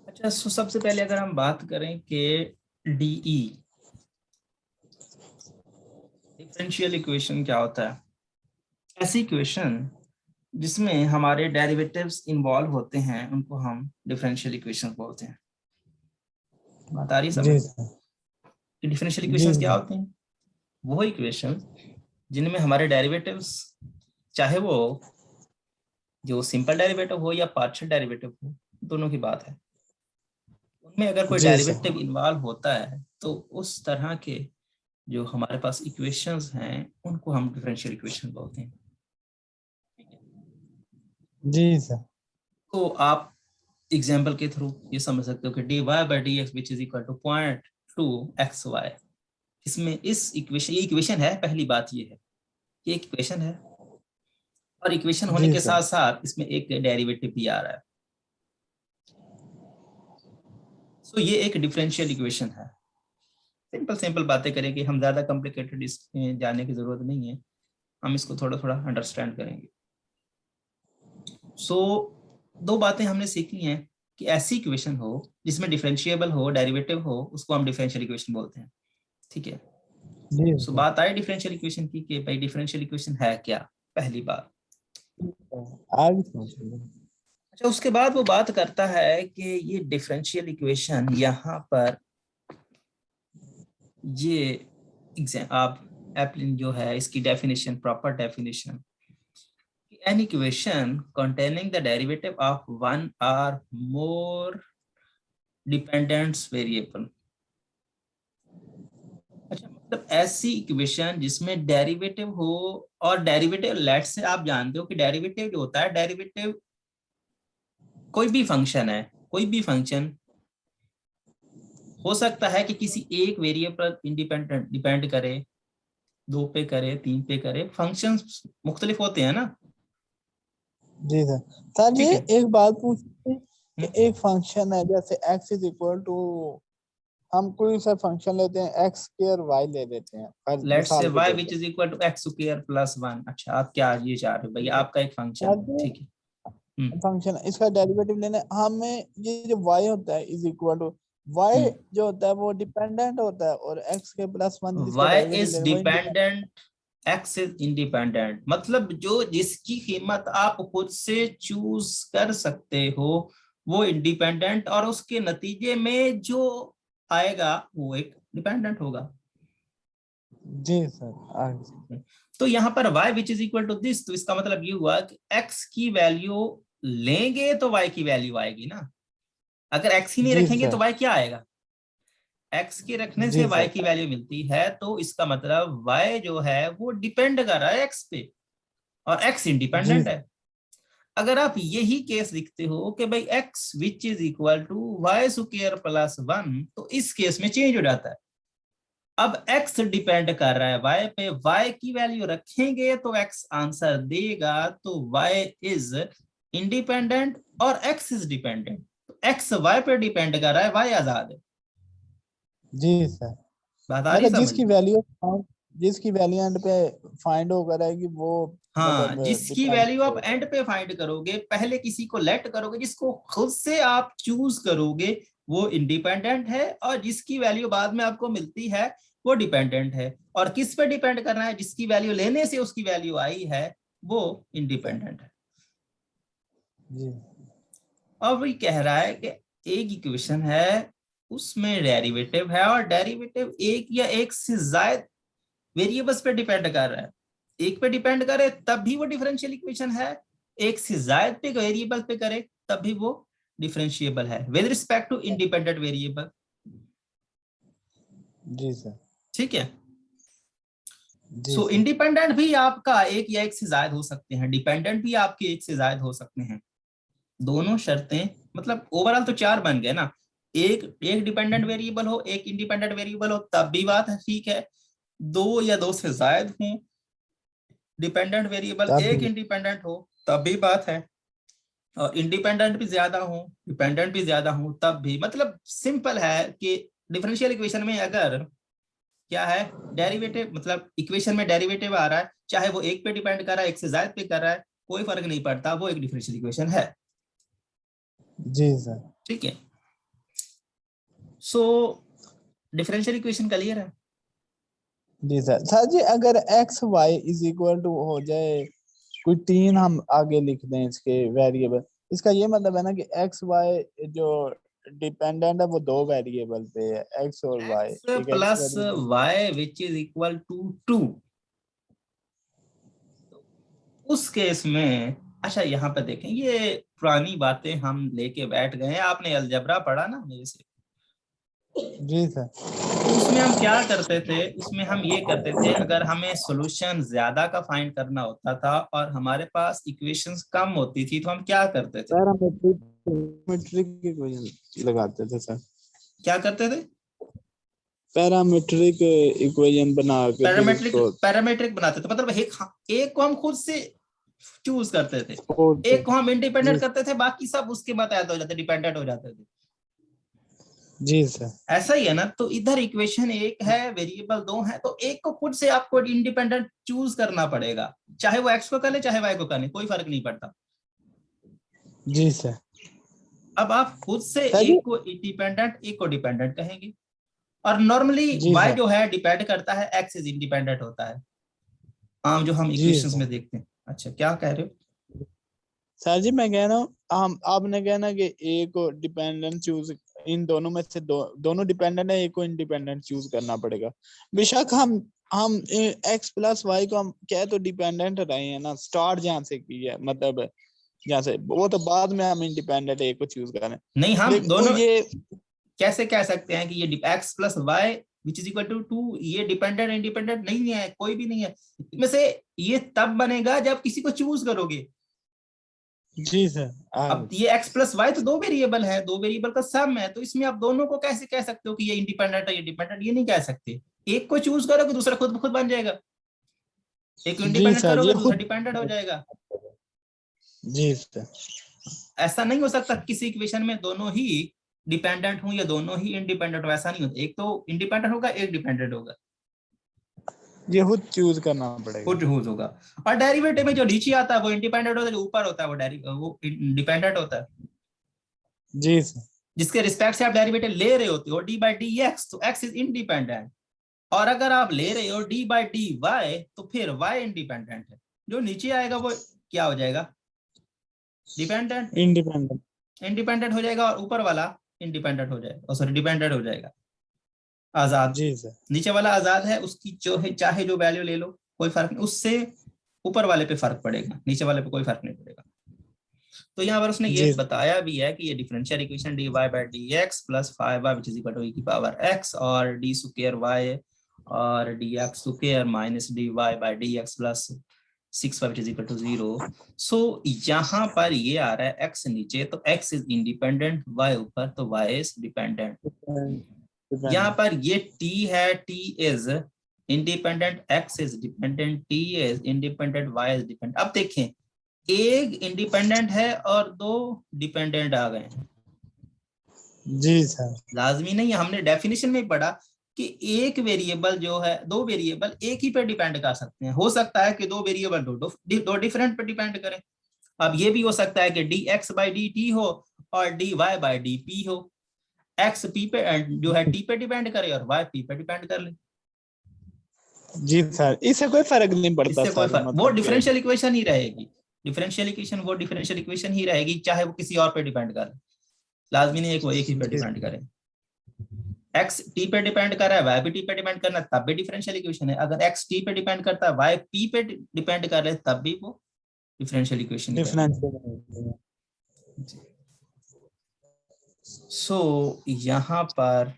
अच्छा, so सबसे पहले अगर हम बात करें कि डीई डिफरेंशियल इक्वेशन क्या होता है, ऐसी इक्वेशन जिसमें हमारे डेरिवेटिव्स इन्वॉल्व होते हैं उनको हम डिफरेंशियल इक्वेशन बोलते हैं। बात आ रही है समझ? जी सर। कि डिफरेंशियल जी इक्वेशंस क्या सर। होते हैं? वो इक्वेशन जिनमें हमारे डेरिवेटिव्स, चाहे वो जो सिंपल डेरिवेटिव हो या पार्शियल डेरिवेटिव हो, दोनों की बात है, उनमें अगर कोई जी सर। डेरिवेटिव इन्वॉल्व होता है तो उस तरह के जो हमारे पास इक्वेशंस हैं उनको हम डिफरेंशियल इक्वेशन बोलते हैं। जी सर। तो आप एग्जाम्पल के थ्रू ये समझ सकते हो कि dy by dx which is equal to 0.2xy, इसमें इस इक्वेशन, ये इक्वेशन है, पहली बात ये है कि एक इक्वेशन है और इक्वेशन होने जी के सर। साथ साथ इसमें एक डेरिवेटिव भी आ रहा है। सो ये एक डिफरेंशियल इक्वेशन है। सिंपल सिंपल बातें करेंगे, हम ज्यादा कॉम्प्लिकेटेड इसमें जाने की जरूरत नहीं है, हम इसको थोड़ा थोड़ा अंडरस्टैंड करेंगे। सो दो बातें हमने सीखी हैं कि ऐसी इक्वेशन हो जिसमें डिफरेंशिएबल हो, डेरिवेटिव हो, उसको हम डिफरेंशियल इक्वेशन बोलते हैं। ठीक है। जी सो सर। बात आई डिफरेंशियल इक्वेशन की कि भाई डिफरेंशियल इक्वेशन है क्या, पहली बात। आगे समझिए। अच्छा, उसके बाद वो बात करता है कि ये डिफरेंशियल इक्वेशन यहाँ पर ये एग्जाम आप एप्लिन जो है इसकी definition, proper definition, an equation containing the derivative of one or more dependent variable। अच्छा, मतलब ऐसी इक्वेशन जिसमें डेरिवेटिव हो, और डेरिवेटिव लेट से आप जानते हो कि डेरिवेटिव जो होता है, डेरिवेटिव कोई भी फंक्शन है, कोई भी फंक्शन हो सकता है कि किसी एक वेरिएबल पर इंडिपेंडेंट डिपेंड करे, दो पे करे, तीन पे करे, फंक्शंस मुख्तलिफ होते हैं ना। जी सर। सर जी ठीक है। एक बात पूछती कि एक फंक्शन है जैसे x इज इक्वल टू, हम कोई सा फंक्शन लेते हैं x स्क्वायर y ले लेते हैं लेट से मिसाल के y तौर विच पे। Is equal to x square plus one. अच्छा, आप क्या ये चाह रहे हो भैया, आपका एक फंक्शन सर है, जी ठीक है। हम्म। फंक्शन इसका डेरिवेटिव लेने हमें, ये जो y होता है इज इक्वल टू, y जो होता है वो डिपेंडेंट होता है और x के प्लस वन जिसका y डेरिवेटिव इज लेने वो independent. Dependent, x is independent, मतलब जो जिसकी कीमत आप खुद से चूज कर सकते हो वो इंडिपेंडेंट, और उसके नतीजे में जो आएगा वो एक डिपेंडेंट होगा। जी सर आगे। तो यहाँ पर y which is equal to this, तो इसका मतलब ये हुआ कि x की वैल्यू लेंगे तो y की वैल्यू आएगी ना। अगर x ही नहीं जी रखेंगे तो सर। y क्या आएगा? x के रखने से जी y सर। की वैल्यू मिलती है, तो इसका मतलब y जो है वो डिपेंड कर रहा है x पे, और x जी इंडिपेंडेंट है। अगर आप यही केस लिखते हो कि भाई x which is equal to y square plus one, तो इस केस में चेंज हो जाता है। अब x डिपेंड कर रहा है y पे, y की वैल्यू रखेंगे तो x आंसर देगा, तो y इज इंडिपेंडेंट और x इज डिपेंडेंट। तो x y पे डिपेंड कर रहा है, y आजाद है। जी सर। बात आ रही मतलब समझ में? जिसकी वैल्यू एंड पे फाइंड होकर रहेगी वो हाँ, मतलब जिसकी डिपेंड वैल्यू आप करेगा। एंड पे फाइंड करोगे, पहले किसी को लेट करोगे, जिसको खुद से आप चूज करोगे वो इंडिपेंडेंट है, और जिसकी वैल्यू बाद में आपको मिलती है वो डिपेंडेंट है। और किस पे डिपेंड करना है? जिसकी वैल्यू लेने से उसकी वैल्यू आई है वो इंडिपेंडेंट है। जी। अब ये कह रहा है कि एक इक्वेशन है, उसमें डेरिवेटिव है, और डेरिवेटिव एक या एक से ज्यादा वेरिएबल्स पे डिपेंड कर रहा है। एक पे डिपेंड करे तब भी वो डिफरेंशियल इक्वेशन है, एक से ज्यादा पे वेरिएबल पे करे तब भी वो डिफरेंशिएबल है with respect to independent variable. जी सर। ठीक है। जी सो सर। इंडिपेंडेंट भी आपका एक या एक से ज्यादा हो सकते हैं, डिपेंडेंट भी आपके एक से ज्यादा हो सकते हैं। दोनों शर्तें, मतलब ओवरऑल तो चार बन गए ना। एक एक डिपेंडेंट वेरिएबल हो, एक इंडिपेंडेंट वेरिएबल हो, तब भी बात है ठीक है। दो या दो से ज्यादा हो, डिपेंडेंट वेरिएबल तब एक भी। इंडिपेंडेंट हो, तब भी बात है। और इंडिपेंडेंट भी ज्यादा हो, डिपेंडेंट भी ज्यादा हो, तब भी। मतलब सिंपल है कि डिफरेंशियल इक्वेशन में अगर क्या है, डेरिवेटिव, मतलब इक्वेशन में डेरिवेटिव आ रहा है, चाहे वो एक पे डिपेंड कर रहा है, एक से ज्यादा पे कर रहा है, कोई फर्क नहीं पड़ता, वो एक डिफरेंशियल इक्वेशन है। जी सर। ठीक है, सो डिफरेंशियल इक्वेशन क्लियर है। जी सर। सर जी अगर x Y is equal to हो जाए, कोई तीन हम आगे लिख दें इसके वेरिएबल, इसका ये मतलब है ना कि एक्स वाई जो डिपेंडेंट है वो दो वेरिएबल पे है, एक्स और वाई। एक्स एक x plus variable. Y which is equal to 2, उस केस में अच्छा यहाँ पे देखें, ये पुरानी बातें हम लेके बैठ गए हैं, आपने अलजबरा पढ़ा ना मेरे से, जी सर। तो उसमें हम क्या करते थे, उसमें हम ये करते थे, अगर हमें सॉल्यूशन ज्यादा का फाइंड करना होता था और हमारे पास इक्वेशंस कम होती थी, तो हम क्या करते थे, पैरामीट्रिक इक्वेशन लगाते थे सर। क्या करते थे, पैरामीट्रिक इक्वेशन बना के फिर पैरामेट्रिक उसको पैरामेट्रिक बनाते थे, मतलब एक को हम खुद से चूज करते थे, फोर से। एक को हम जी। इंडिपेंडेंट करते थे, बाकी सब उसके बाद ऐड हो जाते, डिपेंडेंट हो जाते थे। जी सर। ऐसा ही है ना, तो इधर इक्वेशन एक है, वेरिएबल दो है, तो एक को खुद से आपको इंडिपेंडेंट चूज करना पड़ेगा, चाहे वो एक्स को कर ले चाहे वाई को कर ले, कोई फर्क नहीं पड़ता। जी सर। अब आप खुद से सर जी। एक को इंडिपेंडेंट एक को डिपेंडेंट कहेंगे, और नॉर्मली जी वाई सर। जो है डिपेंड करता है, एक्स इज इंडिपेंडेंट होता है, आम जो हम जी इक्वेशंस सर। में देखते हैं। अच्छा क्या कह रहे हो, सर जी मैं कह रहा हूँ, हम आपने कहना कि एक को डिपेंडेंट चूज, इन दोनों में से दोनों डिपेंडेंट है, एक को इंडिपेंडेंट चूज करना पड़ेगा। बेशक हम एक्स प्लस वाई को हम क्या तो डिपेंडेंट रहे हैं ना, स्टार्ट जहाँ से की है, मतलब जहाँ से, वो तो बाद में हम इंडिपेंडेंट एक को चूज करें। नहीं हम लेकिन वो दोनों ये कैसे कह सकते हैं कि ये x plus y which is equal to 2, ये डिपेंडेंट इंडिपेंडेंट नहीं है, कोई भी नहीं है इनमें से, ये तब बनेगा जब किसी को चूज करोगे। जी सर। अब ये एक्स प्लस वाई तो दो वेरिएबल है, दो वेरिएबल का सम है, तो इसमें आप दोनों को कैसे कह सकते हो कि ये इंडिपेंडेंट है ये डिपेंडेंट, ये नहीं कह सकते। एक को चूज करोगे दूसरा खुद खुद बन जाएगा, एक को जी इंडिपेंडेंट सर। करोगे ये दूसरा खुद। डिपेंडेंट हो जाएगा। जी सर। ऐसा नहीं हो सकता किसी इक्वेशन में दोनों ही डिपेंडेंट हो या दोनों ही इंडिपेंडेंट हो, ऐसा नहीं होता, एक तो इंडिपेंडेंट होगा एक डिपेंडेंट होगा, ये खुद चूज करना पड़ेगा। खुद यूज होगा। और डेरिवेटिव में जो नीचे आता है वो इंडिपेंडेंट होता है, जो ऊपर होता है वो डिपेंडेंट होता है, जी सर। जिसके रिस्पेक्ट से आप डेरिवेटिव ले रहे होते हो डी बाई डी एक्स, तो एक्स इज इंडिपेंडेंट, और अगर आप ले रहे हो डी बाई डी वाई तो फिर वाई इंडिपेंडेंट है, जो नीचे आएगा वो क्या हो जाएगा, डिपेंडेंट, इंडिपेंडेंट। इंडिपेंडेंट हो जाएगा, और ऊपर वाला इंडिपेंडेंट हो जाएगा, सॉरी डिपेंडेंट हो जाएगा, आजाद। जी सर। नीचे वाला आजाद है, उसकी जो है चाहे जो वैल्यू ले लो कोई फर्क नहीं, उससे ऊपर वाले पे फर्क पड़ेगा, नीचे वाले पे कोई फर्क नहीं पड़ेगा। तो यहाँ पर उसने ये जी बताया भी है कि ये differential equation d y by d x plus 5y which is equal to e की पावर x और डी स्क्वायर y और d x square minus d y by d x plus 6y which is equal to 0। So यहाँ पर ये आ रहा है x नीचे तो x इज इंडिपेंडेंट, y ऊपर तो y इज डिपेंडेंट। यहाँ पर ये t है, t is independent, x is dependent, t is independent, y is dependent. अब देखें एक इंडिपेंडेंट है और दो डिपेंडेंट आ गए हैं, जी सर। लाजमी नहीं है, हमने डेफिनेशन में पढ़ा कि एक वेरिएबल जो है, दो वेरिएबल एक ही पे डिपेंड कर सकते हैं, हो सकता है कि दो वेरिएबल दो डिफरेंट पे डिपेंड करें। अब ये भी हो सकता है कि d x by d t हो और d y by d p हो, एक्स पी पे जो है टी पे डिपेंड करे और वाई पी पे डिपेंड कर ले, जी सर। इससे कोई फर्क नहीं पड़ता इससे कोई सर, फर्क, वो मतलब के। डिफरेंशियल इक्वेशन ही रहेगी, डिफरेंशियल इक्वेशन वो डिफरेंशियल इक्वेशन ही रहेगी, चाहे वो किसी और पे डिपेंड करे, लाजमी नहीं है कि वो एक ही पे जी। डिपेंड करे। एक्स टी पे डिपेंड कर रहा है, वाई भी टी पे डिपेंड करना तब भी डिफरेंशियल इक्वेशन है, अगर एक्स टी पे डिपेंड करता है वाई पी पे डिपेंड कर रहे तब भी वो डिफरेंशियल इक्वेशन ही रहेगा। डिफरेंशियल। सो यहाँ पर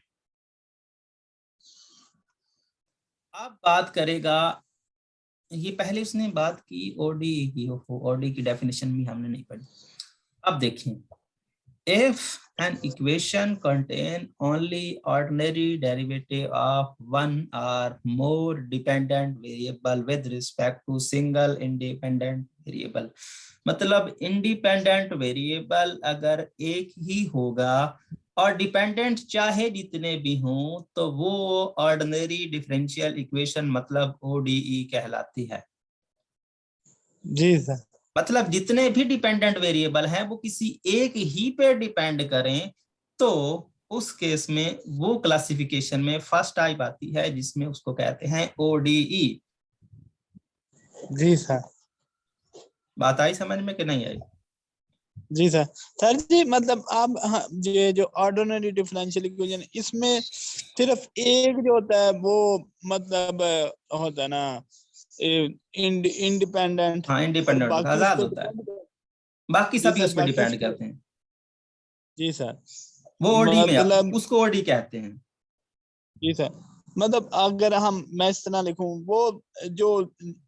अब बात करेगा, ये पहले उसने बात की ओडी की, ओडी की डेफिनेशन भी हमने नहीं पढ़ी। अब देखें, if an equation contain only ordinary derivative of one or more dependent variable with respect to single independent variable, मतलब इंडिपेंडेंट वेरिएबल अगर एक ही होगा और डिपेंडेंट चाहे जितने भी हों तो वो ऑर्डिनरी डिफरेंशियल इक्वेशन मतलब ओडीई कहलाती है। जी सर। मतलब जितने भी डिपेंडेंट वेरिएबल हैं वो किसी एक ही पे डिपेंड करें तो उस केस में वो क्लासिफिकेशन में फर्स्ट टाइप आती है जिसमें उसको कहते हैं ओडीई। जी सर। बात आई समझ में कि नहीं आई? जी सर। सर जी मतलब आप, हाँ, ये जो ऑर्डिनरी डिफरेंशियल इक्वेशन, इसमें सिर्फ एक जो होता है वो मतलब होता है ना इंडिपेंडेंट, हाँ, और इंडिपेंडेंट होता है, बाकी उस आजाद पर होता है, डिपेंड। बाकी जी सभी सर, उस पर बाकी उस डिपेंड पर। करते हैं। जी सर। वो ओडी में मतलब उसको ओडी कहते हैं। जी सर, मतलब अगर मैं इस तरह लिखूं, वो जो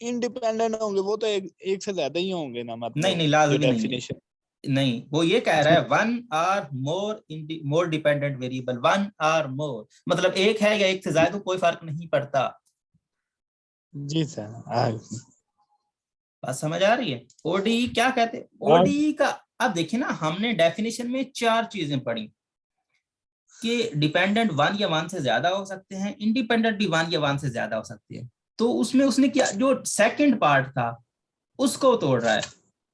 इंडिपेंडेंट होंगे वो तो एक से ज्यादा ही होंगे ना, नहीं मतलब नहीं, जो लाजमी नहीं है। डेफिनेशन। नहीं, वो ये कह रहा जी है one or more dependent variable, one or more मतलब एक है या एक से ज्यादा, कोई फर्क नहीं पड़ता। जी सर। बात समझ आ रही है? ओडी क्या कहते हैं आ, ओडी का? अब देखिए ना, हमने डेफिनेशन में चार चीजें पढ़ी कि डिपेंडेंट वन या वन से ज्यादा हो सकते हैं, इंडिपेंडेंट भी वन या वन से ज्यादा हो सकते हैं। तो उसमें उसने क्या, जो सेकंड पार्ट था उसको तोड़ रहा है।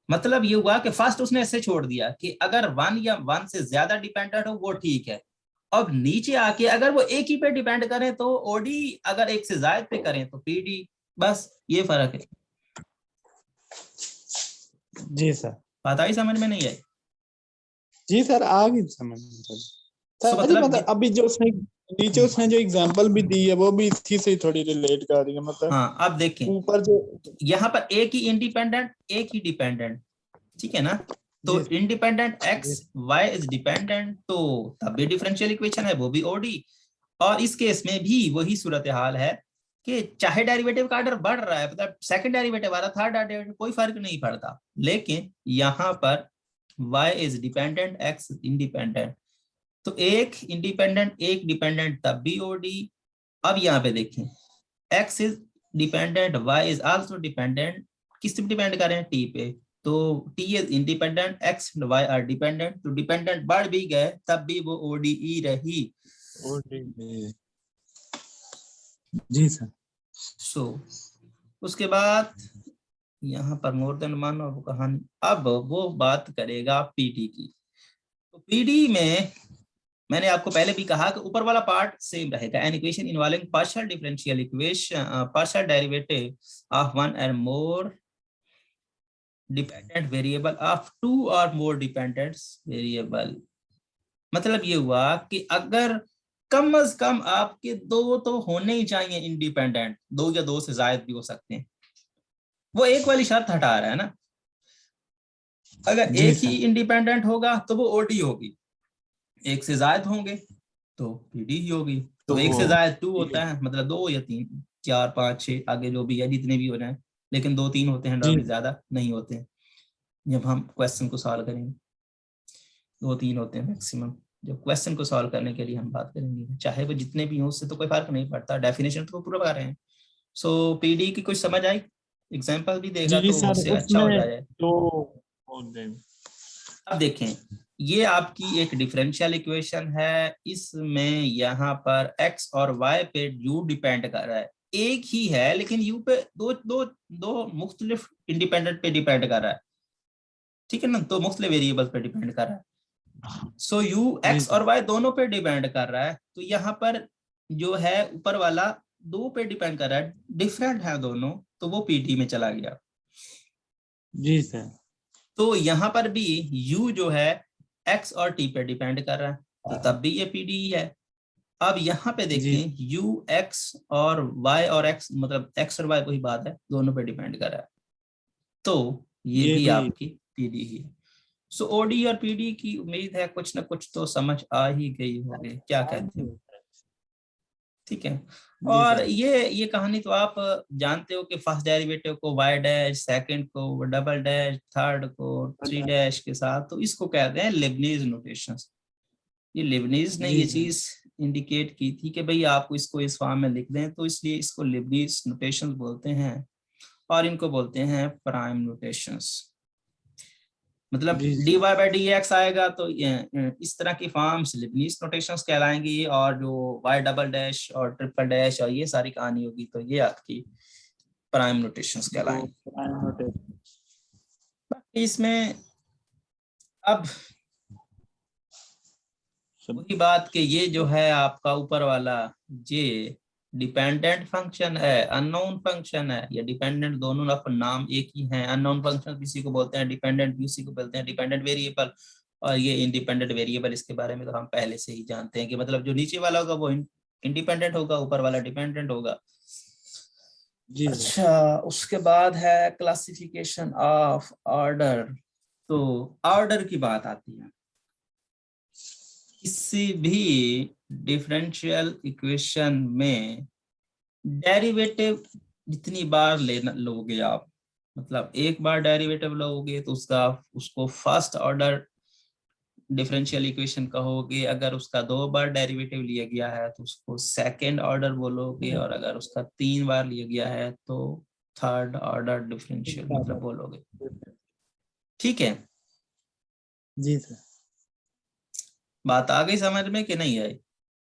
मतलब ये हुआ कि फर्स्ट उसने ऐसे छोड़ दिया कि अगर वन या वन से ज्यादा डिपेंडेंट हो वो ठीक है। अब नीचे आके अगर वो एक ही पे डिपेंड करें तो ओडी, अगर एक से ज्यादा पे करें तो पीडी। बस ये फर्क है। जी सर। बात आई समझ में नहीं आई? जी सर, आ गई समझ में सर। सो सर जी मतलब मतलब अभी जो उसने नीचे उसने जो एग्जांपल भी दी है वो भी इसी से थोड़ी रिलेट कर रही है, मतलब हाँ, अब देखें, ऊपर जो। यहाँ पर एक ही इंडिपेंडेंट एक ही डिपेंडेंट, ठीक है ना? तो जी इंडिपेंडेंट जी। एक्स वाई इज डिपेंडेंट, तो तब भी डिफरेंशियल इक्वेशन है, वो भी ओडी। और इस केस में भी वही सूरत हाल है कि चाहे डेरिवेटिव का ऑर्डर बढ़ रहा है, मतलब सेकंड डेरिवेटिव आ रहा, थर्ड डेरिवेटिव, कोई फर्क नहीं पड़ता। लेकिन यहाँ पर y is dependent, x independent, तो एक इंडिपेंडेंट एक डिपेंडेंट तब भी ओडी। अब यहाँ पे देखें, x is dependent, y is also dependent, किस पे डिपेंड कर रहे हैं? t पे। तो t is independent, x and y are dependent, तो डिपेंडेंट बढ़ भी गए तब भी वो ओडीई रही। जी सर। सो उसके बाद यहाँ पर मोर देन वन और वो कहानी, अब वो बात करेगा पीडी की। तो पीडी में मैंने आपको पहले भी कहा कि ऊपर वाला पार्ट सेम रहेगा, an equation involving partial differential equation, partial derivative of one and more dependent variable of two और मोर डिपेंडेंट वेरिएबल। मतलब ये हुआ कि अगर कम से कम आपके दो तो होने ही चाहिए इंडिपेंडेंट, दो या दो से ज्यादा भी हो सकते हैं। वो एक वाली शर्त हटा रहा है ना। अगर जी एक ही सर। इंडिपेंडेंट होगा तो वो ओडी होगी, एक से ज्यादा होंगे तो पीडी ही होगी। तो तो एक वो से ज्यादा टू होता है, मतलब दो या तीन, चार पांच छह आगे जो भी है, जितने भी हो जाए, लेकिन दो तीन होते हैं जी नॉर्मली, ज्यादा नहीं होते हैं। जब हम क्वेश्चन को सॉल्व करेंगे दो तीन होते हैं मैक्सिमम। जब क्वेश्चन को सॉल्व करने के लिए हम बात करेंगे, चाहे वो जितने भी हो, उससे तो कोई फर्क नहीं पड़ता, डेफिनेशन तो पूरा कर रहे हैं। सो पीडी की कुछ समझ आई? एग्जाम्पल भी देगा जी तो सर, उससे अच्छा हो उसमें जाए। जो। अब देखें, ये आपकी एक डिफरेंशियल इक्वेशन है, इसमें यहाँ पर x और y पे u डिपेंड कर रहा है, एक ही है लेकिन u पे दो दो दो मुख्तलिफ इंडिपेंडेंट पे डिपेंड कर रहा है, ठीक है ना? दो मुख्तलिफ वेरिएबल पे डिपेंड कर रहा है। सो u जी x सर। और y दोनों पे डिपेंड कर रहा है, तो यहाँ पर जो है ऊपर वाला दो पे डिपेंड कर रहा है, डिफरेंट है दोनों, तो वो पीडी में चला गया। जी सर। तो यहाँ पर भी u जो है x और t पे डिपेंड कर रहा है, तो तब भी ये पीडी ही है। अब यहाँ पे जी देखें, u x और y और x, मतलब x और y को ही बात है, दोनों पे डिपेंड कर रहा है, तो ये ये भी भी। आपकी पीडी ही है। सो ओडी और पीडी की उम्मीद है कुछ ना कुछ तो समझ आ ही गई होगी, क्या कहते हो? ठीक है। जी और सर। ये कहानी तो आप जानते हो कि फर्स्ट डेरिवेटिव को y डैश, सेकंड को डबल डैश, थर्ड को थ्री डैश के साथ, तो इसको कहते हैं लेबनीज नोटेशंस। ये लेबनीज ने जी ये सर। चीज इंडिकेट की थी कि भाई आपको इसको इस फॉर्म में लिख दें, तो इसलिए इसको लेबनीज नोटेशंस बोलते हैं, और इनको बोलते हैं प्राइम नोटेशंस। मतलब जी dy sir. By d x आएगा तो इस तरह की फॉर्म्स लिबनीज नोटेशंस कहलाएंगी, और जो y डबल डैश और ट्रिपल डैश और ये सारी कहानी होगी तो ये आपकी प्राइम नोटेशंस वो कहलाएंगी। Prime notation. इसमें अब वही बात कि ये जो है आपका ऊपर वाला ये डिपेंडेंट फंक्शन है, अननोन फंक्शन है, या डिपेंडेंट दोनों अपन नाम एक ही हैं। अननोन फंक्शन किसी को बोलते हैं, डिपेंडेंट किसी को बोलते हैं डिपेंडेंट वेरिएबल, और ये इंडिपेंडेंट वेरिएबल, इसके बारे में तो हम पहले से ही जानते हैं कि मतलब जो नीचे वाला होगा वो इंडिपेंडेंट होगा, ऊपर वाला डिपेंडेंट होगा। जी अच्छा, उसके बाद है क्लासिफिकेशन ऑफ ऑर्डर। तो ऑर्डर की बात आती है, किसी भी डिफरेंशियल इक्वेशन में डेरिवेटिव जितनी बार लेना लोगे आप, मतलब एक बार डेरिवेटिव लोगे तो उसको फर्स्ट ऑर्डर डिफरेंशियल इक्वेशन कहोगे। अगर उसका 2 बार डेरिवेटिव लिया गया है तो उसको सेकंड ऑर्डर बोलोगे, और अगर उसका 3 बार लिया गया है तो थर्ड ऑर्डर डिफरेंशियल मतलब बोलोगे। ठीक है, जी सर, बात आ गई समझ में कि नहीं आई?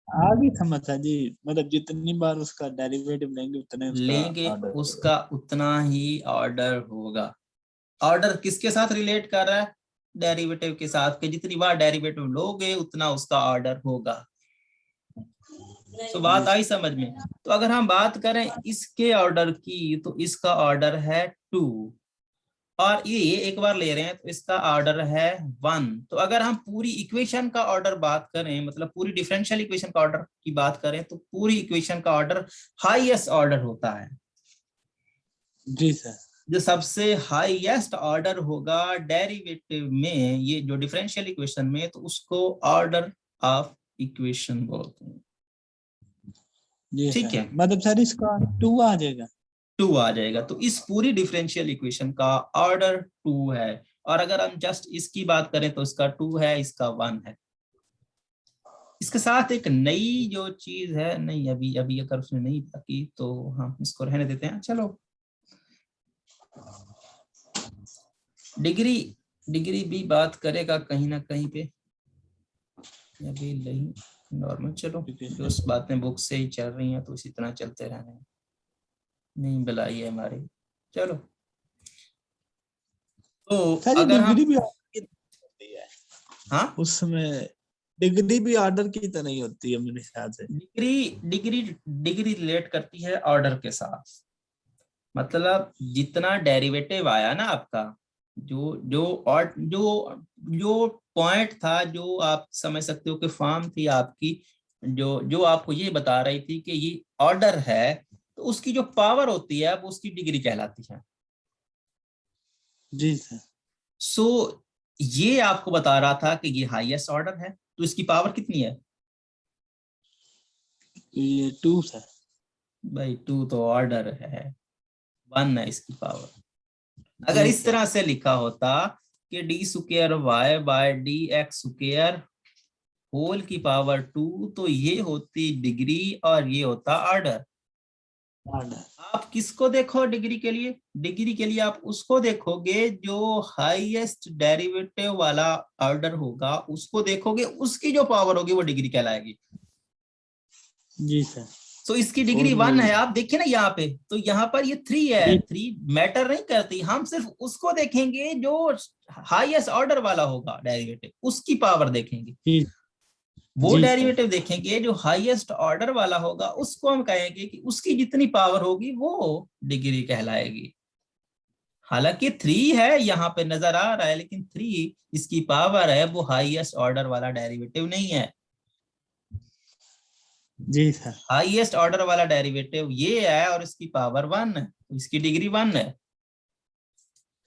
आगे समझा जी। मतलब जितनी बार उसका डेरिवेटिव लेंगे उतने उसका लेंगे ऑर्डर उसका उतना ही ऑर्डर होगा। ऑर्डर किसके साथ रिलेट कर रहा है? डेरिवेटिव के साथ, कि जितनी बार डेरिवेटिव लोगे उतना उसका ऑर्डर होगा। तो बात आई समझ में? तो अगर हम बात करें इसके ऑर्डर की तो इसका ऑर्डर है 2, और ये एक बार ले रहे हैं तो इसका ऑर्डर है 1। तो अगर हम पूरी इक्वेशन का ऑर्डर बात करें, मतलब पूरी डिफरेंशियल इक्वेशन का ऑर्डर की बात करें, तो पूरी इक्वेशन का ऑर्डर हाईएस्ट ऑर्डर होता है। जी सर, जो सबसे हाईएस्ट ऑर्डर होगा डेरिवेटिव में, ये जो डिफरेंशियल इक्वेशन में, तो उसको ऑर्डर ऑफ इक्वेशन बोलते हैं। जी ठीक सर। है, मतलब सर इसका 2 आ जाएगा। 2 आ जाएगा। तो इस पूरी डिफरेंशियल इक्वेशन का ऑर्डर 2 है, और अगर हम जस्ट इसकी बात करें तो इसका 2 है, इसका 1 है। इसके साथ एक नई जो चीज है, नहीं अभी अभी अगर उसने नहीं की तो हम इसको रहने देते हैं। चलो, डिग्री डिग्री भी बात करेगा कहीं ना कहीं पे, अभी नहीं नॉर्मल। चलो, जो बातें बुक से ही चल रही हैं तो इसी तरह चलते रहने, नहीं बुलाई है हमारी। चलो, तो सर ये अगर हम, डिग्री भी ऑर्डर की तरह होती है, हाँ, उसमें डिग्री भी ऑर्डर की तरह ही होती है मेरे ख्याल से। डिग्री डिग्री डिग्री रिलेट करती है ऑर्डर के साथ। मतलब जितना डेरिवेटिव आया ना आपका, जो जो और जो पॉइंट था, जो आप समझ सकते हो कि फॉर्म थी आपकी, जो जो आपको ये बता रही थी कि ये ऑर्डर है, तो उसकी जो पावर होती है वो उसकी डिग्री कहलाती है। जी सर। सो ये आपको बता रहा था कि ये हाईएस्ट ऑर्डर है, तो इसकी पावर कितनी है? तो ये 2 सर। भाई 2 तो ऑर्डर है, 1 है इसकी पावर। अगर जी इस सर। तरह से लिखा होता कि d square y by d x square whole की पावर 2, तो ये होती डिग्री और ये होता ऑर्डर। ऑर्डर। आप किसको देखो डिग्री के लिए? डिग्री के लिए आप उसको देखोगे जो हाईएस्ट डेरिवेटिव वाला ऑर्डर होगा, उसको देखोगे, उसकी जो पावर होगी वो डिग्री कहलाएगी। जी सर। तो इसकी डिग्री और 1 है, आप देखिए ना यहाँ पे, तो यहाँ पर ये 3 है। जी 3 मैटर नहीं करती, हम सिर्फ उसको देखेंगे जो हाईएस्ट ऑर्डर वाला होगा डेरिवेटिव, उसकी पावर देखेंगे। जी वो जी सर। डेरिवेटिव देखेंगे जो हाईएस्ट ऑर्डर वाला होगा, उसको हम कहेंगे कि उसकी जितनी पावर होगी वो डिग्री कहलाएगी। हालांकि 3 है यहाँ पे नजर आ रहा है, लेकिन 3 इसकी पावर है, वो हाईएस्ट ऑर्डर वाला डेरिवेटिव नहीं है। जी सर। हाईएस्ट ऑर्डर वाला डेरिवेटिव ये है और इसकी पावर 1 है, तो इसकी डिग्री 1 है।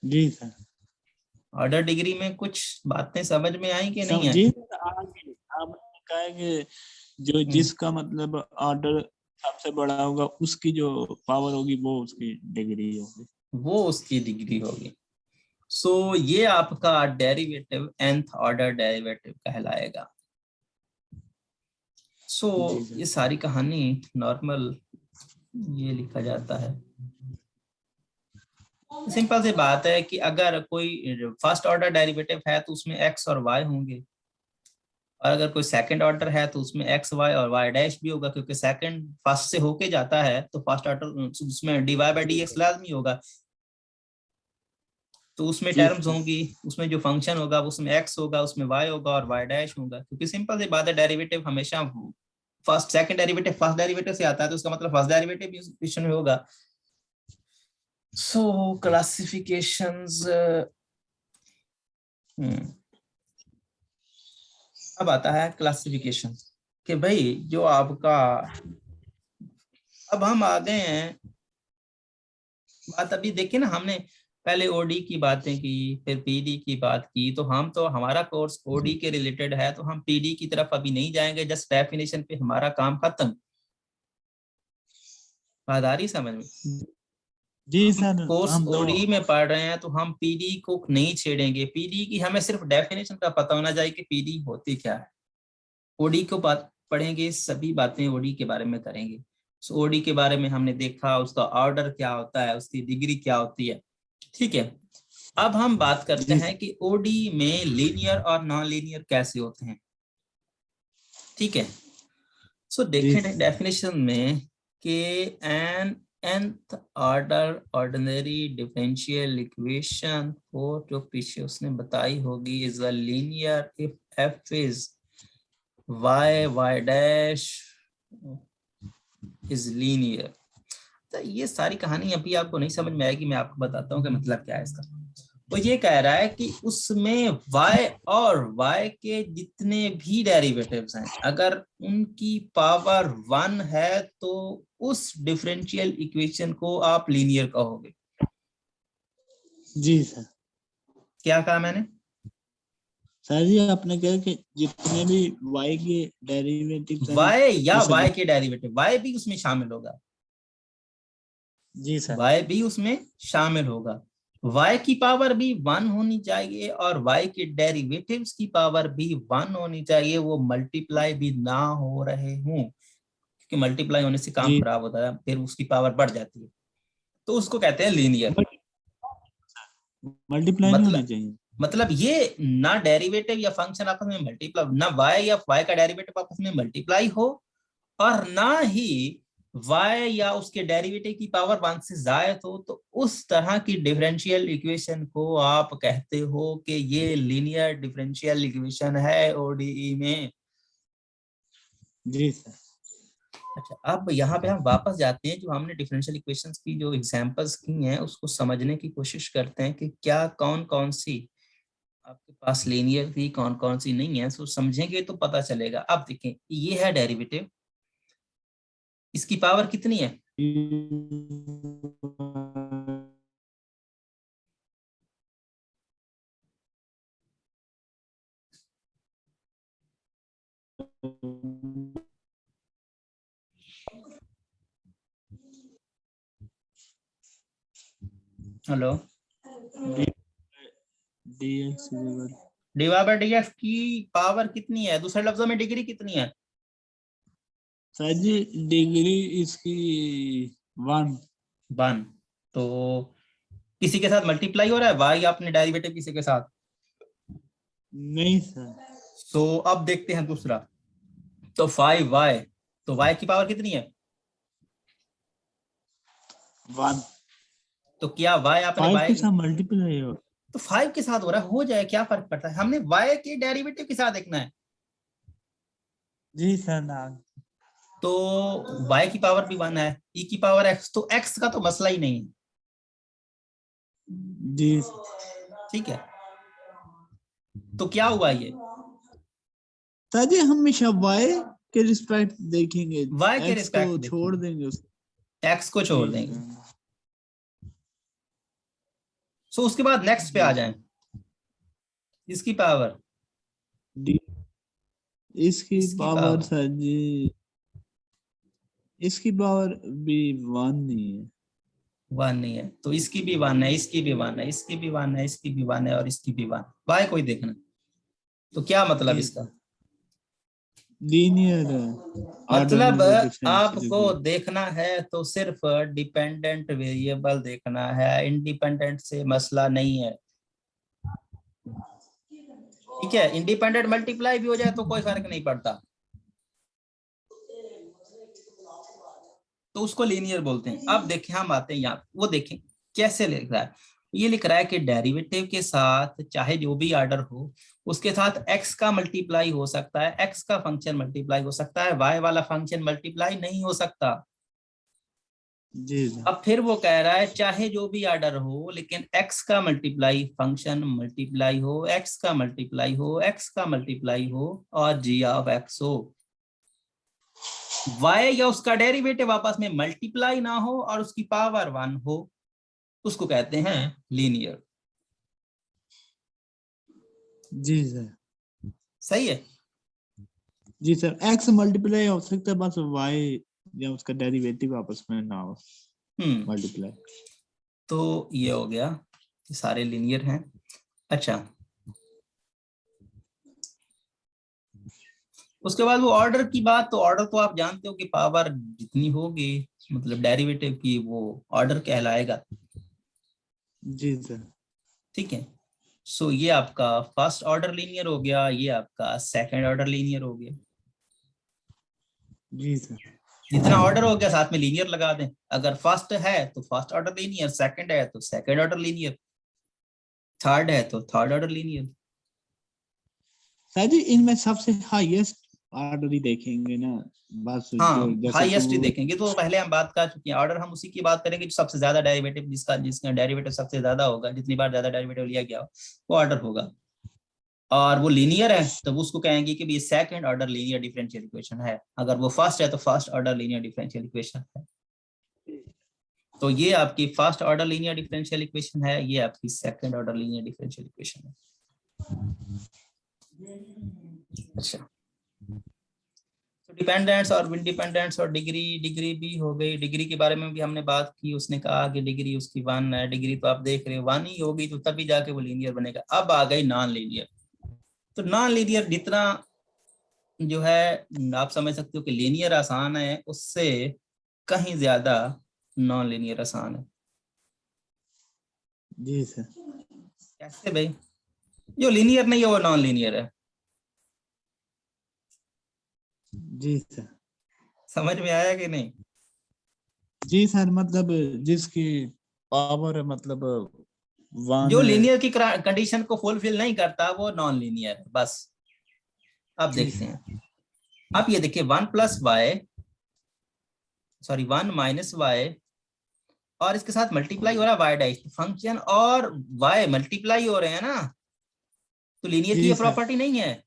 जी सर। ऑर्डर डिग्री में कुछ बातें समझ में आई कि नहीं आई? जी सर, आगे आपने कहा है कि जो जिसका मतलब ऑर्डर सबसे बड़ा होगा उसकी जो पावर होगी वो उसकी डिग्री होगी। वो उसकी डिग्री होगी। सो ये आपका डेरिवेटिव nth ऑर्डर डेरिवेटिव कहलाएगा। सो जी सर। ये सारी कहानी नॉर्मल ये लिखा जाता है। सिंपल सी बात है कि अगर कोई फर्स्ट ऑर्डर डेरिवेटिव है तो उसमें x और y होंगे, और अगर कोई सेकंड ऑर्डर है तो उसमें x y और y डैश भी होगा, क्योंकि सेकंड फर्स्ट से होके जाता है तो फर्स्ट ऑर्डर उसमें dy बाई डी एक्स लाजमी होगा। तो उसमें जी टर्म्स सर। होंगी, उसमें जो फंक्शन होगा उसमें एक्स होगा, उसमें वाई होगा और वाई डैश होगा, क्योंकि सिंपल सी बात है डेरिवेटिव हमेशा first second derivative first derivative से आता है, तो उसका मतलब फर्स्ट डेरिवेटिव भी इक्वेशन में होगा। सो क्लासिफिकेशंस, अब आता है क्लासिफिकेशन कि भाई जो आपका, अब हम आ गए हैं बात, अभी देखिए ना हमने पहले ओडी की बातें की, फिर पीडी की बात की, तो हम तो हमारा कोर्स ओडी के रिलेटेड है, तो हम पीडी की तरफ अभी नहीं जाएंगे, जस्ट डेफिनेशन पे हमारा काम खत्म। बात आ रही समझ में? जी हम सर। कोर्स हम तो ओडी में पढ़ रहे हैं तो हम पीडी को नहीं छेड़ेंगे, पीडी की हमें सिर्फ डेफिनेशन का पता होना चाहिए कि पीडी होती क्या है। ओडी को बात पढ़ेंगे, सभी बातें ओडी के बारे में करेंगे। सो ओडी के बारे में हमने देखा, उसका ऑर्डर क्या होता है, उसकी डिग्री क्या होती है, ठीक है। अब हम बात करते जी हैं कि ओडी में लीनियर और नॉन लीनियर कैसे होते हैं, ठीक है। सो जी देखें डेफिनेशन में कि an nth order ordinary differential equation को जो पीछे उसने बताई होगी is a linear if f is y dash is linear. तो ये सारी कहानी अभी आपको नहीं समझ में आएगी, मैं आपको बताता हूँ कि मतलब क्या है इसका। वो ये कह रहा है कि उसमें y और y के जितने भी डेरिवेटिव्स हैं अगर उनकी पावर 1 है तो उस डिफरेंशियल इक्वेशन को आप लीनियर कहोगे। जी सर। क्या कहा मैंने? सर जी आपने कहा कि जितने भी y के डेरिवेटिव्स हैं y या उसे y के डेरिवेटिव, y भी उसमें शामिल होगा, जी सर। y भी उसमें शामिल होगा। y की पावर भी 1 होनी चाहिए और y के डेरिवेटिव्स की पावर भी 1 होनी चाहिए, वो मल्टीप्लाई भी ना हो रहे हों, क्योंकि मल्टीप्लाई होने से काम जी खराब होता है, फिर उसकी पावर बढ़ जाती है, तो उसको कहते हैं लीनियर। मल्टीप्लाई नहीं होना मतलब चाहिए। मतलब ये ना डेरिवेटिव या फंक्शन आपस में मल्टीप्लाई, ना y या y का डेरिवेटिव आपस में मल्टीप्लाई हो और ना ही y या उसके डेरिवेटिव की पावर 1 से ज्यादा हो, तो उस तरह की डिफरेंशियल इक्वेशन को आप कहते हो कि ये लीनियर डिफरेंशियल इक्वेशन है ओडीई में। जी सर। अच्छा, अब यहाँ पे हम वापस जाते हैं, जो हमने डिफरेंशियल इक्वेशंस की जो एग्जांपल्स की हैं उसको समझने की कोशिश करते हैं कि क्या कौन कौन सी आपके पास लीनियर थी, कौन कौन सी नहीं है। सो समझेंगे तो पता चलेगा। अब देखें, ये है डेरिवेटिव, इसकी पावर कितनी है? Hello, dx d y by d x की पावर कितनी है, दूसरे लफ्जों में डिग्री कितनी है? सर जी डिग्री इसकी 1। 1। तो किसी के साथ मल्टीप्लाई हो रहा है वाई अपने डेरिवेटिव किसी के साथ? नहीं सर। सो अब देखते हैं दूसरा, तो 5y, तो y की पावर कितनी है? 1 तो क्या y अपने 5 y, के साथ मल्टीप्लाई हो। तो 5 के साथ हो रहा है, हो जाए, क्या फर्क पड़ता है, हमने y के डेरिवेटिव के साथ देखना है। जी सर ना। तो y की पावर भी 1 है, e की पावर x, तो x का तो मसला ही नहीं है, जी ठीक है। तो क्या हुआ ये, सर जी हमेशा y के रिस्पेक्ट देखेंगे, y के x को रिस्पेक्ट छोड़ देखेंगे, देंगे उस। x को जी छोड़ देंगे। सर। सो उसके बाद नेक्स्ट पे जी आ सर। जाएं, इसकी पावर, डी इसकी इसकी पावर पावर सर जी इसकी पावर भी 1 नहीं है। 1 नहीं है, तो इसकी भी 1 है, इसकी भी 1 है, इसकी भी 1 है, इसकी भी 1 है और इसकी भी 1, y कोई देखना। तो क्या मतलब जी इसका, लीनियर मतलब ऑर्डिनरी डिफरेंशियल आपको देखना है तो सिर्फ डिपेंडेंट वेरिएबल देखना है, इंडिपेंडेंट से मसला नहीं है, ठीक है। इंडिपेंडेंट मल्टीप्लाई भी हो जाए तो कोई फर्क नहीं पड़ता, तो उसको लीनियर बोलते हैं। अब देखें हम आते हैं यहाँ, वो देखें कैसे लिख रहा है, ये लिख रहा है कि डेरिवेटिव के साथ चाहे जो भी ऑर्डर हो उसके साथ x का मल्टीप्लाई हो सकता है, x का फंक्शन मल्टीप्लाई हो सकता है, y वाला फंक्शन मल्टीप्लाई नहीं हो सकता। जी सर। अब फिर वो कह रहा है चाहे जो भी ऑर्डर हो लेकिन x का मल्टीप्लाई फंक्शन मल्टीप्लाई हो, x का मल्टीप्लाई हो, x का मल्टीप्लाई हो और g ऑफ x हो। y या उसका डेरिवेटिव आपस में मल्टीप्लाई ना हो और उसकी पावर 1 हो, उसको कहते हैं लीनियर। जी सर। सही है। जी सर, एक्स मल्टीप्लाई हो सकता है, बस वाई या उसका डेरिवेटिव आपस में ना हो मल्टीप्लाई। तो ये हो गया, ये सारे लीनियर हैं। अच्छा, उसके बाद वो ऑर्डर की बात, तो ऑर्डर तो आप जानते हो कि पावर जितनी होगी मतलब डेरिवेटिव की वो ऑर्डर कहलाएगा। जी सर। ठीक है, सो ये आपका फर्स्ट ऑर्डर लीनियर हो गया, ये आपका सेकंड ऑर्डर लीनियर हो गया। जी सर। जितना ऑर्डर हो गया साथ में लीनियर लगा दें, अगर फर्स्ट है तो फर्स्ट ऑर्डर लीनियर, सेकंड है तो सेकंड ऑर्डर लीनियर, थर्ड है तो थर्ड ऑर्डर लीनियर। सर जी इनमें सबसे हाईएस्ट ऑर्डर ही देखेंगे ना, बस जो हाँ, जैसे हाईएस्ट ही टू। देखेंगे, तो पहले हम बात कर चुके हैं, ऑर्डर हम उसी की बात करेंगे जो सबसे ज्यादा डेरिवेटिव, जिसका डेरिवेटिव सबसे ज्यादा होगा, जितनी बार ज्यादा डेरिवेटिव लिया गया हो वो ऑर्डर होगा। और वो लीनियर है तो उसको कहेंगे कि ये second order linear differential equation है, अगर वो फर्स्ट है तो first order linear differential equation है। तो ये आपकी first order linear differential equation है, ये आपकी second order linear differential equation है। अच्छा, तो डिपेंडेंट्स और इंडिपेंडेंट्स और डिग्री भी हो गई। डिग्री के बारे में भी हमने बात की, उसने कहा कि डिग्री उसकी 1 है, डिग्री तो आप देख रहे हो 1 ही होगी तो तभी जाके वो लीनियर बनेगा। अब आ गई नॉन लीनियर। तो नॉन लीनियर जितना जो है आप समझ सकते हो कि लीनियर आसान है, उससे कहीं ज्यादा नॉन लीनियर आसान है। जी सर। कैसे भाई? जो लीनियर नहीं है वो नॉन लीनियर है। जी सर। समझ में आया कि नहीं? जी सर, मतलब जिसकी पावर मतलब वन जो है। लीनियर की कंडीशन को फुलफिल नहीं करता वो नॉन लीनियर है बस। अब जी देखते सर। हैं, अब ये देखिए 1 माइनस वाई और इसके साथ मल्टीप्लाई हो रहा है वाई डैश, फंक्शन और वाई मल्टीप्लाई हो रहे हैं ना, तो लीनियर की जी ये सर। प्रॉपर्टी नहीं है।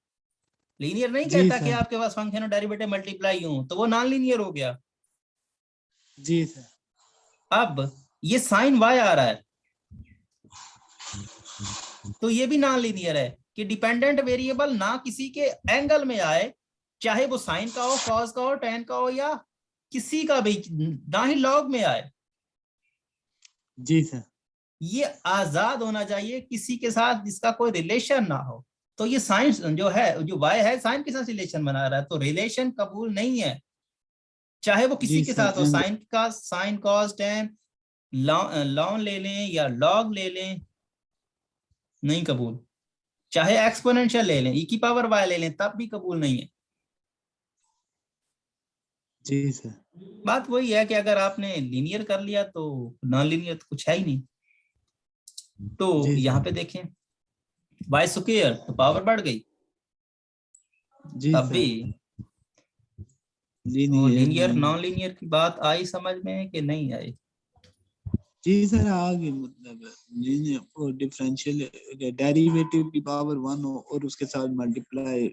लीनियर नहीं जी कहता कि सर। आपके पास फंक्शन और डेरिवेटिव मल्टीप्लाई हो, तो वो नॉन लीनियर हो गया। जी सर। अब ये साइन वाई आ रहा है तो ये भी नॉन लीनियर है कि डिपेंडेंट वेरिएबल ना किसी के एंगल में आए, चाहे वो साइन का हो, कॉस का हो, टेन का हो या किसी का भी, ना ही लॉग में आए। जी सर। ये आजाद होना चाहिए किसी के साथ जिसका कोई रिलेशन ना हो। तो ये साइंस जो है, जो वाई है साइन के साथ रिलेशन बना रहा है, तो रिलेशन कबूल नहीं है, चाहे वो किसी जी के सर। साथ हो। साइन का साइन कॉस टेन लॉन ले लें या लॉग ले लें, नहीं कबूल। चाहे एक्सपोनेंशियल ले लें, ई की पावर वाई ले लें, तब भी कबूल नहीं है। जी सर। बात वही है कि अगर आपने लीनियर कर लिया तो नॉन लीनियर तो कुछ है ही नहीं। तो जी यहाँ सर। पे देखें वाई स्क्वायर तो पावर बढ़ गई, जी तब भी सर। वो लीनियर लीनियर नहीं। नॉन लीनियर की बात आई समझ में कि नहीं आई? जी सर, आगे मतलब लीनियर और डिफरेंशियल डेरिवेटिव की पावर वन हो और उसके साथ मल्टीप्लाई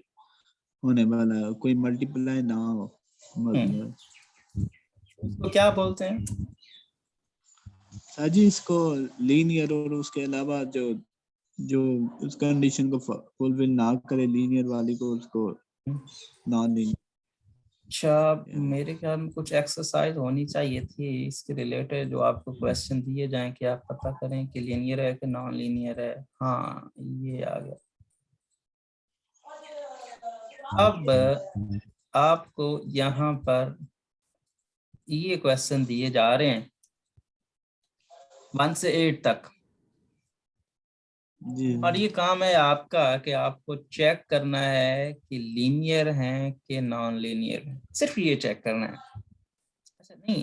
होने वाला कोई मल्टीप्लाई ना हो, मतलब उसको क्या बोलते हैं? सर जी इसको लीनियर, और उसके अलावा जो जो उस कंडीशन को फुलफिल ना करे लीनियर वाली को, उसको नॉन लीनियर। अच्छा, मेरे ख्याल में कुछ एक्सरसाइज होनी चाहिए थी इसके रिलेटेड, जो आपको क्वेश्चन दिए जाएं कि आप पता करें कि लीनियर है कि नॉन लीनियर है। हाँ, ये आ गया। अब आपको यहाँ पर ये क्वेश्चन दिए जा रहे हैं 1 से 8 तक, जी और ये काम है आपका कि आपको चेक करना है कि लीनियर है कि नॉन लीनियर है, सिर्फ ये चेक करना है। अच्छा नहीं,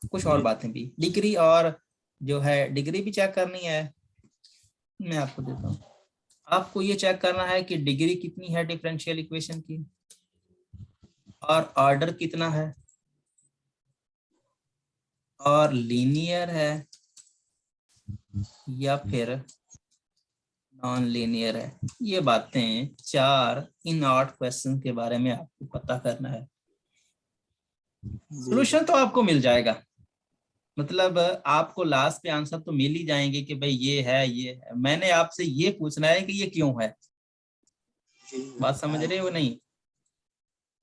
कुछ और जी। बातें भी, डिग्री और जो है डिग्री भी चेक करनी है, मैं आपको देता हूँ। आपको ये चेक करना है कि डिग्री कितनी है डिफरेंशियल इक्वेशन की और ऑर्डर कितना है और लीनियर है या फिर नॉन लीनियर है। ये बातें 4 इन 8 क्वेश्चन के बारे में आपको पता करना है। सोल्यूशन तो आपको मिल जाएगा, मतलब आपको लास्ट पे आंसर तो मिल ही जाएंगे कि भाई ये है। मैंने आपसे ये पूछना है कि ये क्यों है। बात समझ रहे हो नहीं?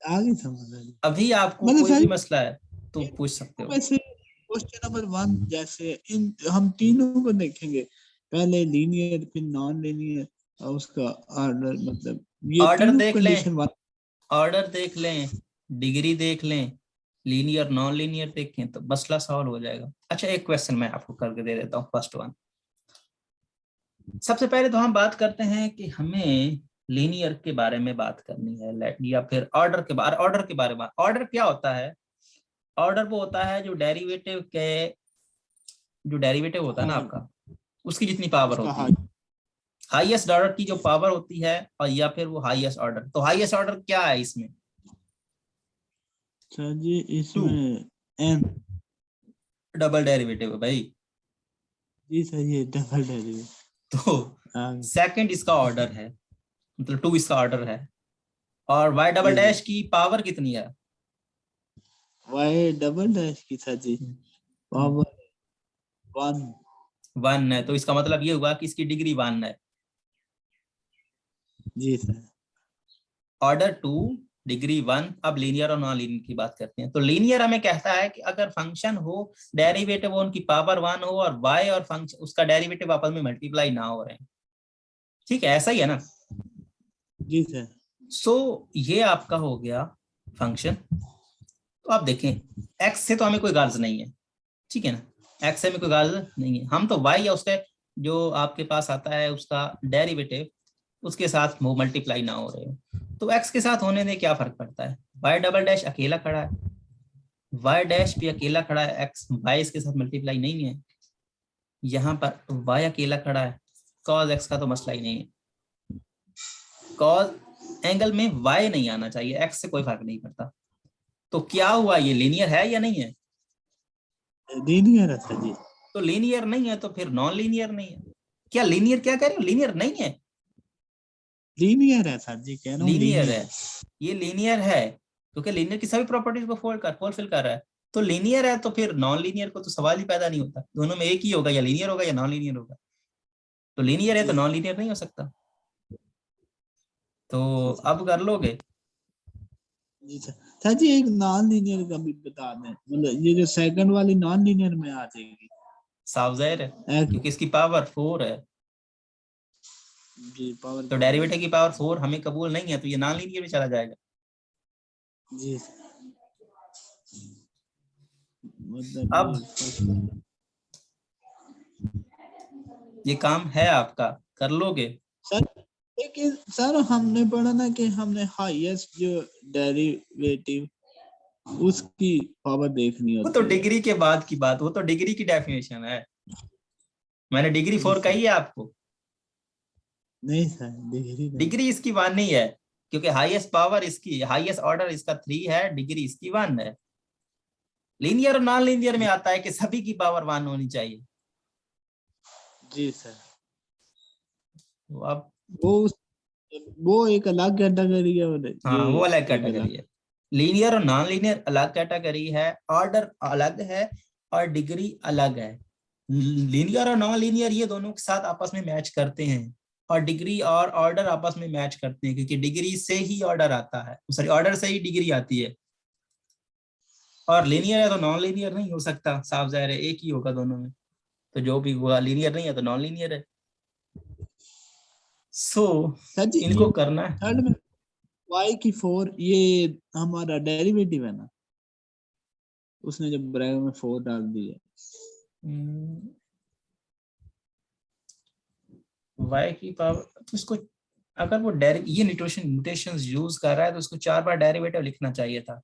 आगे समझ रहे। अभी आपको मतलब कोई सर भी मसला है तो पूछ सकते हो। वैसे क्वेश्चन नंबर 1 जैसे इन हम तीनों को देखेंगे, पहले लीनियर फिर नॉन लीनियर और उसका ऑर्डर, मतलब ये ऑर्डर तीनों देख लें, कंडीशन ऑर्डर देख लें, डिग्री देख लें, लीनियर नॉन लीनियर देखें तो मसला सॉल्व हो जाएगा। अच्छा एक क्वेश्चन मैं आपको करके दे देता हूँ, फर्स्ट वन। सबसे पहले तो हम बात करते हैं कि हमें लीनियर के बारे में बात करनी है या फिर ऑर्डर के बारे में। ऑर्डर क्या होता है? ऑर्डर वो होता है जो डेरिवेटिव होता है ना हाँ आपका, उसकी जितनी पावर उसका होती हाँ। है, हाईएस्ट ऑर्डर की जो पावर होती है, और या फिर वो हाईएस्ट ऑर्डर। तो हाईएस्ट ऑर्डर क्या है इसमें? सर जी 2। इसमें एन, डबल डेरिवेटिव है भाई। जी सर ये डबल डेरिवेटिव। तो हाँ सेकंड इसका ऑर्डर है, मतलब 2 इसका ऑर्डर है। और वाई डबल जी डैश की पावर कितनी है? वाई डबल डैश की सर जी पावर 1। 1 है, तो इसका मतलब ये हुआ कि इसकी डिग्री 1 है। जी सर ऑर्डर 2, डिग्री 1। अब लीनियर और नॉन लीनियर की बात करते हैं। तो लीनियर हमें कहता है कि अगर फंक्शन हो, डेरिवेटिव हो, उनकी पावर 1 हो और वाई और फंक्शन उसका डेरिवेटिव आपस में मल्टीप्लाई ना हो रहे हैं। ठीक है, ऐसा ही है ना? जी सर सो ये आपका हो गया फंक्शन। तो आप देखें, एक्स से तो हमें कोई गार्ज नहीं है, ठीक है ना? एक्स से हमें कोई गार्ज नहीं है। हम तो वाई या उसके जो आपके पास आता है उसका डेरिवेटिव, उसके साथ वो मल्टीप्लाई ना हो रहे हो। तो एक्स के साथ होने में क्या फर्क पड़ता है? वाई डबल डैश अकेला खड़ा है, वाई डैश भी अकेला खड़ा है, एक्स वाई इसके साथ मल्टीप्लाई नहीं है। यहाँ पर वाई अकेला खड़ा है, कॉज एक्स का तो मसला ही नहीं है। कॉज एंगल में वाई नहीं आना चाहिए, एक्स से कोई फर्क नहीं पड़ता। तो क्या हुआ, ये लीनियर है या नहीं है? लीनियर है सर जी। तो लीनियर नहीं है तो फिर नॉन लीनियर नहीं है। क्या लीनियर, क्या कह रहे हो? लीनियर नहीं है, लीनियर है सर जी, कह रहा हूँ लीनियर लीनियर है। है। ये लीनियर है क्योंकि लीनियर की सभी प्रॉपर्टीज को फुलफिल कर रहा है। तो लीनियर है तो फिर नॉन लीनियर को तो सवाल ही पैदा नहीं होता। दोनों में एक ही होगा, या लीनियर होगा या नॉन लीनियर होगा। तो लीनियर है तो जी नॉन लीनियर नहीं हो सकता। तो जी अब कर लोगे? जी सर। सर जी एक नॉन लीनियर का भी बता दें, मतलब ये जो सेकंड वाली नॉन लीनियर में आ जाएगी। साफ जाहिर है, एक्स क्योंकि इसकी पावर 4 है। जी पावर तो 4 है। डेरिवेटिव की पावर 4 हमें कबूल नहीं है, तो ये नॉन लीनियर में चला जाएगा। जी मतलब अब ये फर्स्ट। ये काम है आपका, कर लोगे? सर लेकिन सर हमने पढ़ा ना कि हमने हाईएस्ट जो डेरिवेटिव उसकी पावर देखनी वो तो होती है। डिग्री के बाद की बात, वो तो डिग्री की डेफिनेशन है। मैंने डिग्री जी 4 सर कही है आपको। नहीं सर डिग्री नहीं। डिग्री इसकी 1 नहीं है, क्योंकि हाईएस्ट पावर इसकी, हाईएस्ट ऑर्डर इसका 3 है, डिग्री इसकी 1 है। लीनियर और नॉन लीनियर में आता है कि सभी की पावर 1 होनी चाहिए। जी सर तो अब वो वो एक अलग कैटेगरी है और हाँ, ये वो अलग एक अलग। कैटेगरी है। लीनियर और नॉन लीनियर अलग कैटेगरी है, ऑर्डर अलग है और डिग्री अलग है। लीनियर और नॉन लीनियर ये दोनों के साथ आपस में मैच करते हैं, और डिग्री और ऑर्डर आपस में मैच करते हैं, क्योंकि डिग्री से ही ऑर्डर आता है, सॉरी ऑर्डर से ही डिग्री आती है। और लीनियर है तो नॉन लीनियर नहीं हो सकता, साफ जाहिर है एक ही होगा दोनों में। तो जो भी हुआ, लीनियर नहीं है तो नॉन लीनियर है। सो सर जी ये इनको करना है। थर्ड में y की 4 ये हमारा डेरिवेटिव है ना, उसने जब ब्रैकेट में 4 डाल दी है। वाई की पावर, तो इसको अगर वो ये नोटेशंस यूज कर रहा है तो उसको 4 बार डेरिवेटिव लिखना चाहिए था।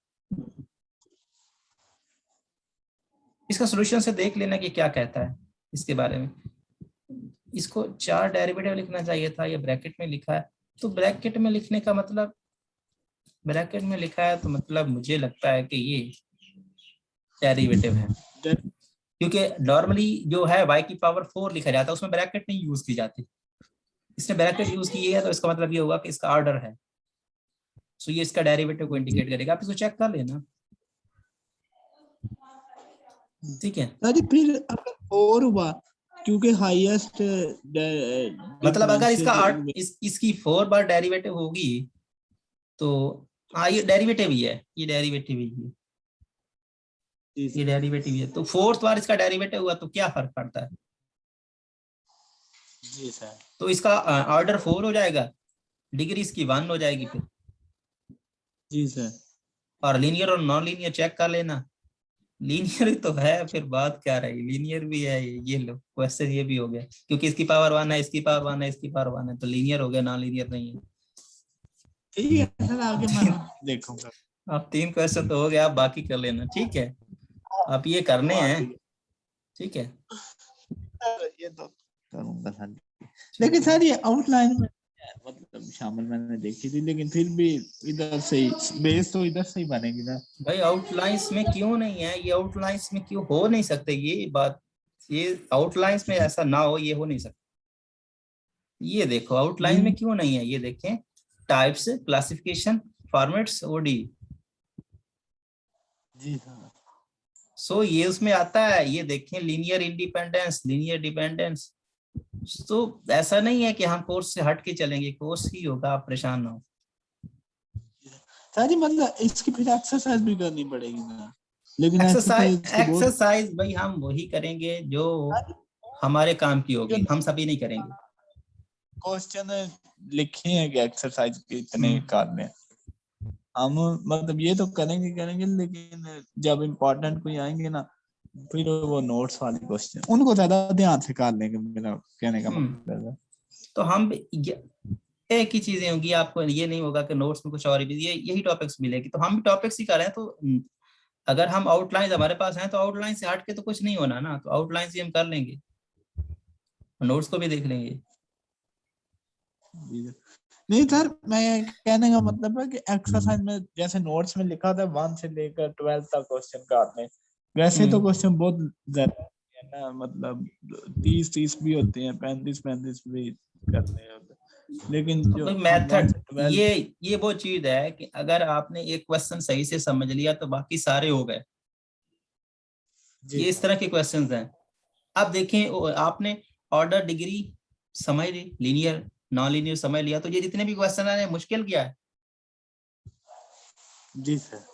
इसका सॉल्यूशन से देख लेना कि क्या कहता है इसके बारे में। इसको 4 डेरिवेटिव लिखना चाहिए था, ये ब्रैकेट में लिखा है। तो ब्रैकेट में लिखने का मतलब, ब्रैकेट में लिखा है तो मतलब मुझे लगता है कि ये डेरिवेटिव है, क्योंकि नॉर्मली जो है y की पावर 4 लिखा जाता है, उसमें ब्रैकेट नहीं यूज की जाती। इसने ब्रैकेट यूज की है तो इसका मतलब ये होगा कि इसका ऑर्डर है। सो ये इसका डेरिवेटिव को इंडिकेट करेगा, आप इसको चेक कर लेना, ठीक है। सर जी फिर अगर और हुआ, क्योंकि हाईएस्ट मतलब अगर इसका इसकी 4 बार डेरिवेटिव होगी तो हाँ ये डेरिवेटिव ही है, ये डेरिवेटिव ही है, ये डेरिवेटिव है। तो 4th बार इसका डेरिवेटिव हुआ तो क्या फर्क पड़ता है? जी सर। तो इसका ऑर्डर 4 हो जाएगा, डिग्री इसकी 1 हो जाएगी फिर। जी सर। और लीनियर और नॉन लीनियर चेक कर लेना, लीनियर तो है, फिर बात क्या रही, लीनियर भी है। ये लो क्वेश्चन ये भी हो गया, क्योंकि इसकी पावर 1 है, इसकी पावर 1 है, इसकी पावर 1 है, तो लीनियर हो गया, नॉन लीनियर नहीं है। ठीक है सर, आगे मैं देखूंगा। आप 3 क्वेश्चन तो हो गया, आप बाकी कर लेना, ठीक है। आप ये करने हैं, ठीक है। ये तो करूंगा सर, लेकिन सर ये आउटलाइन में मतलब शामिल मैंने देखी थी, लेकिन फिर भी इधर से ही बेस तो इधर से ही बनेगी ना भाई आउटलाइंस में क्यों नहीं है, ये आउटलाइंस में क्यों हो नहीं सकते, ये बात, ये आउटलाइंस में ऐसा ना हो, ये हो नहीं सकता। ये देखो आउटलाइन में क्यों नहीं है, ये देखें, टाइप्स, क्लासिफिकेशन, फॉर्मेट्स, ओडी। जी सर। सो ये उसमें आता है, ये देखें, लीनियर इंडिपेंडेंस, लीनियर डिपेंडेंस। तो ऐसा नहीं है कि हम कोर्स से हट के चलेंगे, कोर्स ही होगा, आप परेशान ना हो। सर जी मतलब इसकी फिर एक्सरसाइज भी करनी पड़ेगी ना, लेकिन एक्सरसाइज, एक्सरसाइज तो बहुत एक्सरसाइज भाई हम वही करेंगे जो हमारे काम की होगी, हम सभी नहीं करेंगे। क्वेश्चन लिखे हैं कि एक्सरसाइज के इतने करने, हम मतलब ये तो करेंगे करेंगे, लेकिन जब इम्पोर्टेंट कोई आएंगे ना, फिर वो नोट्स वाले क्वेश्चन उनको ज्यादा ध्यान से कर लेंगे, मेरा कहने का मतलब है। तो हम एक ही चीजें होंगी, आपको ये नहीं होगा कि नोट्स में कुछ और भी ये यही टॉपिक्स मिलेगी, तो हम भी टॉपिक्स ही कर रहे हैं। तो अगर हम आउटलाइन हमारे पास हैं तो आउटलाइन से हट के तो कुछ नहीं होना ना, तो आउटलाइन से हम कर लेंगे, नोट्स को भी देख लेंगे। नहीं सर, मैं कहने का मतलब है कि एक्सरसाइज में जैसे नोट्स में लिखा था 1 से लेकर 12 तक क्वेश्चन काटने, वैसे तो क्वेश्चन बहुत ज्यादा है ना, मतलब 30 भी होते हैं, 35 भी करते हैं, लेकिन तो जो भाई हम 1 मेथड, से 12 ये वो चीज है कि अगर आपने एक क्वेश्चन सही से समझ लिया तो बाकी सारे हो गए। जी ये इस तरह के क्वेश्चंस हैं। अब देखें, आपने ऑर्डर, डिग्री समझ ली, लीनियर नॉन लीनियर समझ लिया, तो ये जितने भी क्वेश्चन है मुश्किल क्या है? जी सर।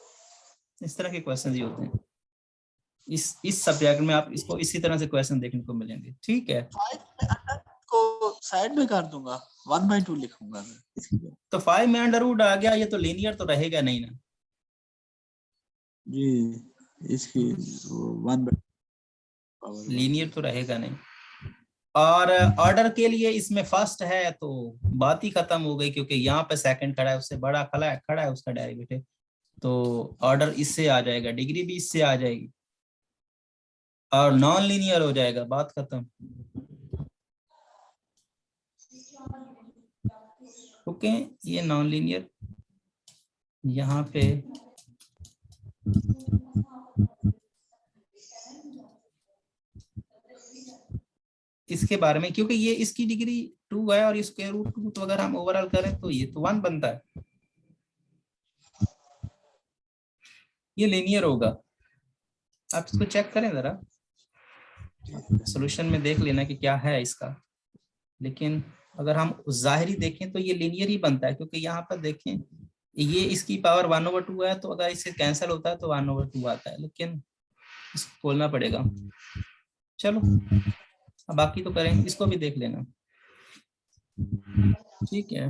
इस तरह के क्वेश्चन ही होते हैं। इस सब्जेक्ट में आप इसको इसी तरह से क्वेश्चन देखने को मिलेंगे, ठीक है। 5 में अंडर को साइड में कर दूंगा, 1/2 लिखूंगा मैं। तो 5 में अंडर रूट आ गया, ये तो लीनियर तो रहेगा नहीं ना। जी, इसकी 1/, लीनियर तो रहेगा नहीं। और ऑर्डर के लिए इसमें फर्स्ट है तो बात ही खत्म हो गई, क्योंकि यहाँ पे सेकंड खड़ा है, उससे बड़ा खड़ा है उसका डेरिवेटिव, तो ऑर्डर इससे आ जाएगा, डिग्री भी इससे आ जाएगी, और नॉन लीनियर हो जाएगा, बात खत्म। ओके, ये नॉन लीनियर यहाँ पे इसके बारे में, क्योंकि ये इसकी डिग्री 2 है और ये स्क्वायर रूट 2, तो अगर हम ओवरऑल करें तो ये तो 1 बनता है, ये लीनियर होगा। आप इसको चेक करें जरा, सॉल्यूशन में देख लेना कि क्या है इसका। लेकिन अगर हम जाहिरी देखें तो ये लीनियर ही बनता है, क्योंकि यहाँ पर देखें ये इसकी पावर 1/2 है, तो अगर इससे कैंसिल होता है तो 1/2 आता है, लेकिन इसको खोलना पड़ेगा। चलो अब बाकी तो करें, इसको भी देख लेना, ठीक है।